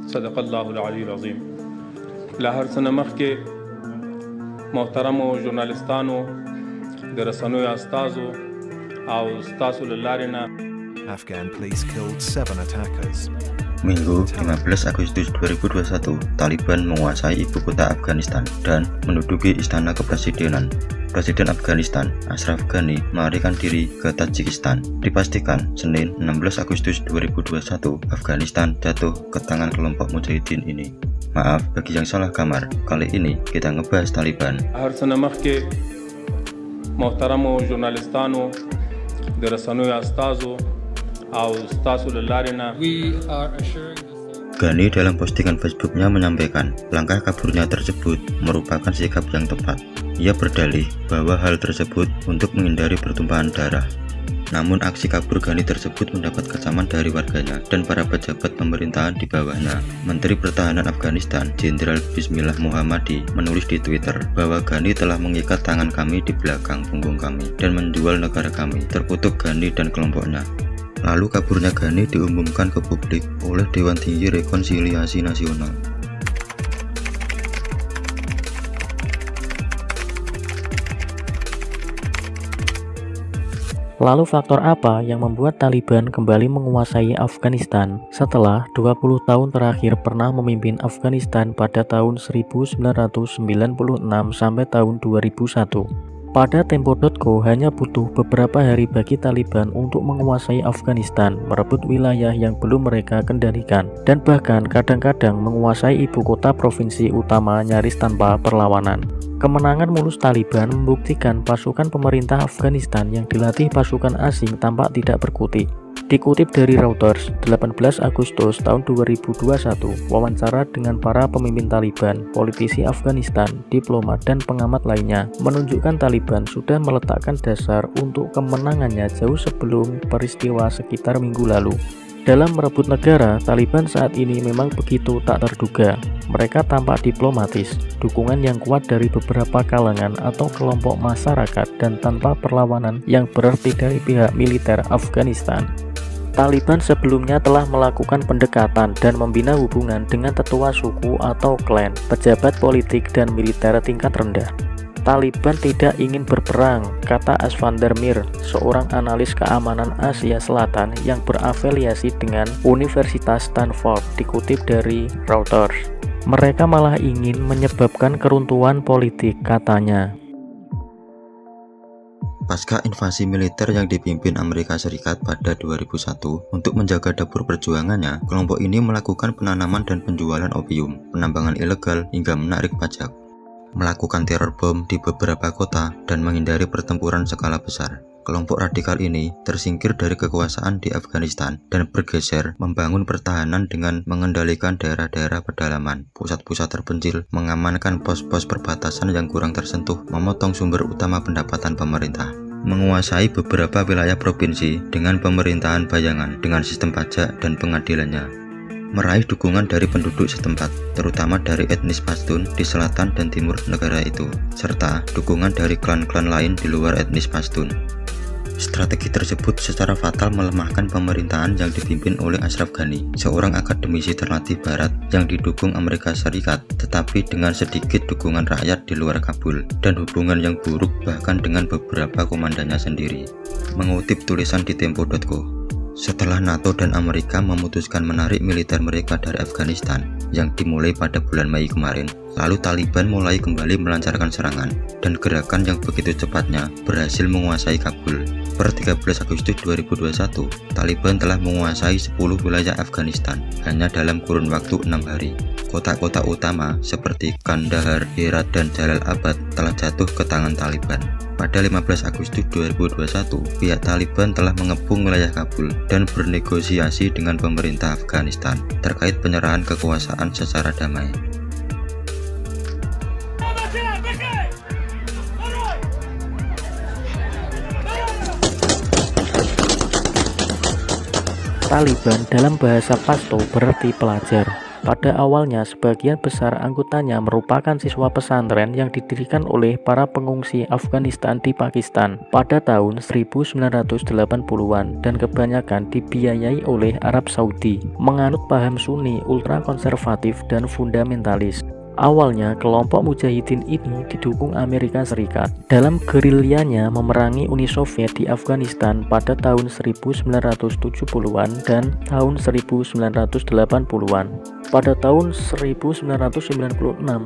صدق الله العلي العظيم. لهر سنه مخکې محترمو ژورنالستانو د رسنیو استازو او ستاسو له لارې نه Afghan police killed 7 attackers. Minggu 15 Agustus 2021, Taliban menguasai ibu kota Afghanistan dan menduduki istana kepresidenan. Presiden Afghanistan, Ashraf Ghani, melarikan diri ke Tajikistan. Dipastikan Senin 16 Agustus 2021, Afghanistan jatuh ke tangan kelompok mujahidin ini. Maaf bagi yang salah kamar, kali ini kita ngebahas Taliban. هر سنه مخکې محترمو ژورنالستانو د رسنیو استازو او ستاسو له لارې نه Ghani dalam postingan Facebooknya menyampaikan langkah kaburnya tersebut merupakan sikap yang tepat. Ia berdalih bahwa hal tersebut untuk menghindari pertumpahan darah. Namun aksi kabur Ghani tersebut mendapat kecaman dari warganya dan para pejabat pemerintahan di bawahnya. Menteri Pertahanan Afghanistan, Jenderal Bismillah Muhammadi, menulis di Twitter bahwa Ghani telah mengikat tangan kami di belakang punggung kami dan menjual negara kami, terkutuk Ghani dan kelompoknya. Lalu kaburnya Ghani diumumkan ke publik oleh Dewan Tinggi Rekonsiliasi Nasional. Lalu faktor apa yang membuat Taliban kembali menguasai Afghanistan setelah 20 tahun terakhir pernah memimpin Afghanistan pada tahun 1996 sampai tahun 2001? Pada Tempo.co hanya butuh beberapa hari bagi Taliban untuk menguasai Afghanistan, merebut wilayah yang belum mereka kendalikan, dan bahkan kadang-kadang menguasai ibu kota provinsi utama nyaris tanpa perlawanan. Kemenangan mulus Taliban membuktikan pasukan pemerintah Afghanistan yang dilatih pasukan asing tampak tidak berkutik. Dikutip dari Reuters, 18 Agustus tahun 2021, wawancara dengan para pemimpin Taliban, politisi Afghanistan, diplomat, dan pengamat lainnya menunjukkan Taliban sudah meletakkan dasar untuk kemenangannya jauh sebelum peristiwa sekitar minggu lalu. Dalam merebut negara, Taliban saat ini memang begitu tak terduga. Mereka tampak diplomatis, dukungan yang kuat dari beberapa kalangan atau kelompok masyarakat, dan tanpa perlawanan yang berarti dari pihak militer Afghanistan. Taliban sebelumnya telah melakukan pendekatan dan membina hubungan dengan tetua suku atau klan, pejabat politik, dan militer tingkat rendah. Taliban tidak ingin berperang, kata Asfander Mir, seorang analis keamanan Asia Selatan yang berafiliasi dengan Universitas Stanford, dikutip dari Reuters. Mereka malah ingin menyebabkan keruntuhan politik, katanya. Pasca invasi militer yang dipimpin Amerika Serikat pada 2001 untuk menjaga dapur perjuangannya, kelompok ini melakukan penanaman dan penjualan opium, penambangan ilegal, hingga menarik pajak, melakukan teror bom di beberapa kota, dan menghindari pertempuran skala besar. Kelompok radikal ini tersingkir dari kekuasaan di Afghanistan dan bergeser membangun pertahanan dengan mengendalikan daerah-daerah pedalaman, pusat-pusat terpencil, mengamankan pos-pos perbatasan yang kurang tersentuh, memotong sumber utama pendapatan pemerintah, menguasai beberapa wilayah provinsi dengan pemerintahan bayangan dengan sistem pajak dan pengadilannya, meraih dukungan dari penduduk setempat, terutama dari etnis Pashtun di selatan dan timur negara itu, serta dukungan dari klan-klan lain di luar etnis Pashtun. Strategi tersebut secara fatal melemahkan pemerintahan yang dipimpin oleh Ashraf Ghani, seorang akademisi terlatih barat yang didukung Amerika Serikat, tetapi dengan sedikit dukungan rakyat di luar Kabul, dan hubungan yang buruk bahkan dengan beberapa komandannya sendiri. Mengutip tulisan di Tempo.co, setelah NATO dan Amerika memutuskan menarik militer mereka dari Afghanistan yang dimulai pada bulan Mei kemarin, lalu Taliban mulai kembali melancarkan serangan, dan gerakan yang begitu cepatnya berhasil menguasai Kabul. Per 13 Agustus 2021, Taliban telah menguasai 10 wilayah Afghanistan hanya dalam kurun waktu 6 hari. Kota-kota utama seperti Kandahar, Herat, dan Jalalabad telah jatuh ke tangan Taliban. Pada 15 Agustus 2021, pihak Taliban telah mengepung wilayah Kabul dan bernegosiasi dengan pemerintah Afghanistan terkait penyerahan kekuasaan secara damai. Taliban dalam bahasa Pashto berarti pelajar. Pada awalnya, sebagian besar anggotanya merupakan siswa pesantren yang didirikan oleh para pengungsi Afghanistan di Pakistan pada tahun 1980-an dan kebanyakan dibiayai oleh Arab Saudi, menganut paham Sunni, ultrakonservatif, dan fundamentalis. Awalnya, kelompok mujahidin ini didukung Amerika Serikat dalam gerilyanya memerangi Uni Soviet di Afghanistan pada tahun 1970-an dan tahun 1980-an. Pada tahun 1996,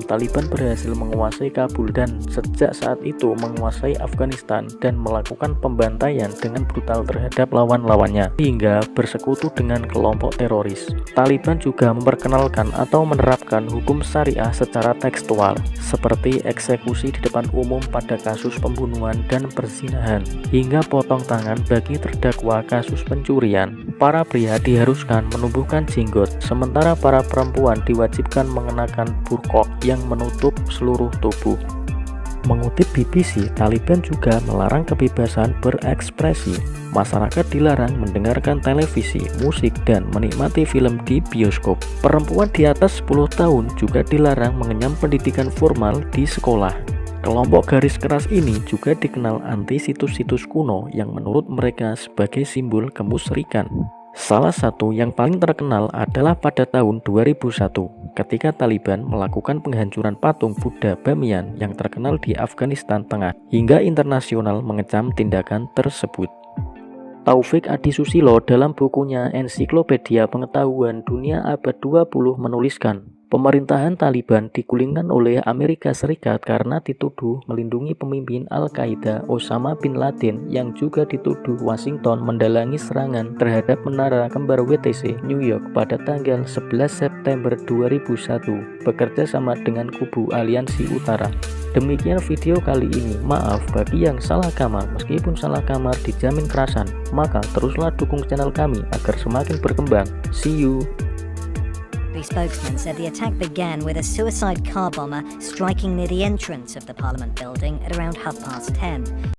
Taliban berhasil menguasai Kabul dan sejak saat itu menguasai Afghanistan dan melakukan pembantaian dengan brutal terhadap lawan-lawannya hingga bersekutu dengan kelompok teroris. Taliban juga memperkenalkan atau menerapkan hukum syariah secara tekstual, seperti eksekusi di depan umum pada kasus pembunuhan dan perzinahan, hingga potong tangan bagi terdakwa kasus pencurian. Para pria diharuskan menumbuhkan jenggot, sementara para perempuan diwajibkan mengenakan burqa yang menutup seluruh tubuh. Mengutip BBC, Taliban juga melarang kebebasan berekspresi. Masyarakat dilarang mendengarkan televisi, musik, dan menikmati film di bioskop. Perempuan di atas 10 tahun juga dilarang mengenyam pendidikan formal di sekolah. Kelompok garis keras ini juga dikenal anti situs-situs kuno yang menurut mereka sebagai simbol kemusyrikan. Salah satu yang paling terkenal adalah pada tahun 2001 ketika Taliban melakukan penghancuran patung Buddha Bamiyan yang terkenal di Afghanistan Tengah hingga internasional mengecam tindakan tersebut. Taufik Adi Susilo dalam bukunya Ensiklopedia Pengetahuan Dunia Abad 20 menuliskan, pemerintahan Taliban digulingkan oleh Amerika Serikat karena dituduh melindungi pemimpin Al-Qaeda Osama bin Laden yang juga dituduh Washington mendalangi serangan terhadap menara kembar WTC New York pada tanggal 11 September 2001 bekerja sama dengan kubu Aliansi Utara. Demikian video kali ini. Maaf bagi yang salah kamar, meskipun salah kamar dijamin kerasan, maka teruslah dukung channel kami agar semakin berkembang. See you. The spokesman said the attack began with a suicide car bomber striking near the entrance of the Parliament building at around 10:30.